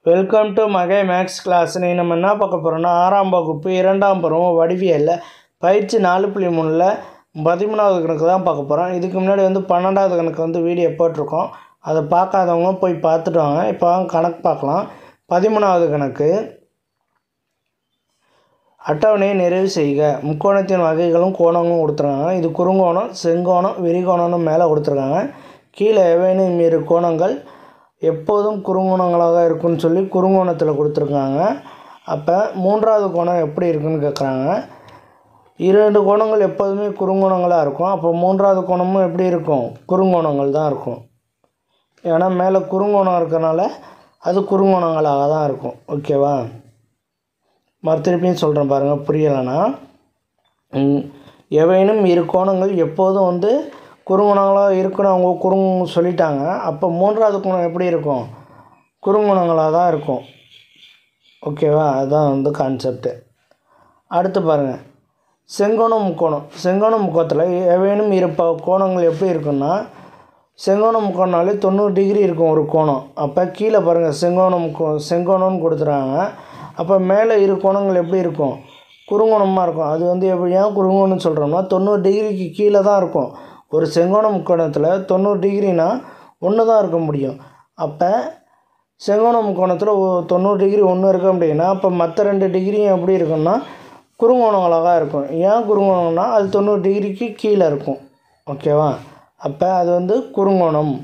Welcome to மகை maths class. நம்ம என்ன பார்க்க போகிறோம்னா 6ஆம் வகுப்பு 2ஆம் பருவம் வடிவியலில் பயிற்சி 4.3ல் 13வது கணக்கு தான் பார்க்க போகிறோம். இதுக்கு முன்னாடி 12வது கணக்கு வீடியோ போட்டிருக்கோம். அதை பார்க்காதவங்க போய் பார்த்துட்டு வாங்க. இப்போ கணக்கு பார்க்கலாம். 13வது கணக்கு. அட்டவணையை நிறைவு செய்க. முக்கோணத்தின் வகைகளும் கோணங்களும் கொடுத்துருக்காங்க. இது குறுங்கோணம், செங்கோணம், விரிகோணம்னு மேலே கொடுத்துருக்காங்க. கீழே எவைனும் இரு கோணங்கள் எப்போதும் குறுங்கோணங்களாக இருக்குன்னு சொல்லி குறுங்கோணத்தில் கொடுத்துருக்காங்க. அப்போ மூன்றாவது கோணம் எப்படி இருக்குன்னு கேட்குறாங்க. 2 கோணங்கள் எப்போதுமே குறுங்கோணங்களாக இருக்கும். அப்போ மூன்றாவது கோணமும் எப்படி இருக்கும்? குறுங்கோணங்கள் தான் இருக்கும். ஏன்னா மேலே குறுங்கோணம் இருக்கிறனால அது குறுங்கோணங்களாக தான் இருக்கும். ஓகேவா? திருப்பியும் சொல்கிறேன் பாருங்கள், புரியலைன்னா. எவைனும் இரு கோணங்கள் எப்போதும் குறுங்குணங்களாக இருக்குன்னு அவங்க சொல்லிட்டாங்க. அப்போ மூன்றாவது கோணம் எப்படி இருக்கும்? குறுங்குணங்களாக தான் இருக்கும். ஓகேவா? அதுதான் கான்செப்டு. அடுத்து பாருங்கள், செங்கோணம் முக்கோணம். செங்கோணம் முக்கோணத்தில் எவைனும் இரு கோணங்கள் எப்படி இருக்குன்னா, செங்கோணம் முக்கோணம்னாலே 90 டிகிரி இருக்கும் ஒரு கோணம். அப்போ கீழே பாருங்கள், செங்கோணம்னு கொடுத்துறாங்க. அப்போ மேலே இரு கோணங்கள் எப்படி இருக்கும்? குறுங்கோணமாக இருக்கும். அது எப்படி ஏன் குறுங்கோணம்னு சொல்கிறோம்னா 90 டிகிரிக்கு கீழே தான் இருக்கும். ஒரு செங்கோண முக்கோணத்தில் 90 டிகிரினா 1 தான் இருக்க முடியும். அப்போ செங்கோண முக்கோணத்தில் 90 டிகிரி 1 இருக்க முடியும்னா அப்போ மற்ற 2 டிகிரியும் எப்படி இருக்குன்னா குறுங்கோணங்களாக இருக்கும். ஏன் குறுங்கோணம்னா அது 90 டிகிரிக்கு கீழே இருக்கும். ஓகேவா? அப்போ அது குறுங்கோணம்.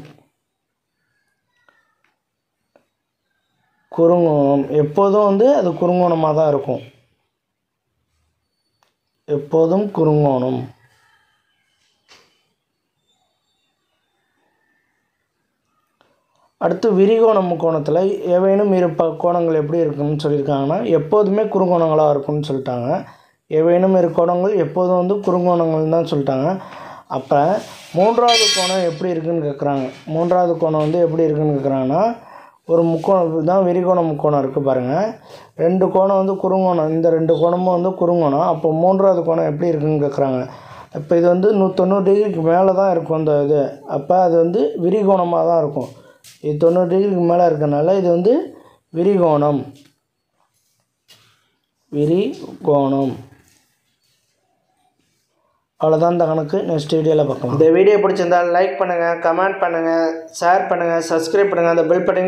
குறுங்கோணம் எப்போதும் அது குறுங்கோணமாக தான் இருக்கும். எப்போதும் குறுங்கோணம். அடுத்து விரிகோண முக்கோணத்தில் எவைனும் இரு கோணங்கள் எப்படி இருக்குன்னு சொல்லியிருக்காங்கன்னா எப்போதுமே குறுங்கோணங்களாக இருக்குன்னு சொல்லிட்டாங்க. எவைனும் இரு கோணங்கள் எப்போதும் குறுங்கோணங்கள் தான் சொல்லிட்டாங்க. அப்போ மூன்றாவது கோணம் எப்படி இருக்குதுன்னு கேட்குறாங்க. மூன்றாவது கோணம் எப்படி இருக்குதுன்னு கேட்குறாங்கன்னா, ஒரு முக்கோணம் தான் விரிகோண முக்கோணம் இருக்குது பாருங்கள். 2 கோணம் குறுங்கோணம். இந்த 2 கோணமும் குறுங்கோணம். அப்போ மூன்றாவது கோணம் எப்படி இருக்குதுன்னு கேட்குறாங்க. இப்போ இது 190 டிகிரிக்கு மேலே தான் இருக்கும் இந்த இது. அப்போ அது விரிகோணமாக தான் இருக்கும். இது 90 டிகிரிக்கு மேலே இருக்கனால இது விரிகோணம். விரிகோணம். அவ்வளோதான் இந்த கணக்கு. நெக்ஸ்ட் வீடியோவில் பார்க்கலாம். இந்த வீடியோ பிடிச்சிருந்தால் லைக் பண்ணுங்கள், கமெண்ட் பண்ணுங்கள், ஷேர் பண்ணுங்கள், சப்ஸ்கிரைப் பண்ணுங்கள். அந்த பெல் பட்டன்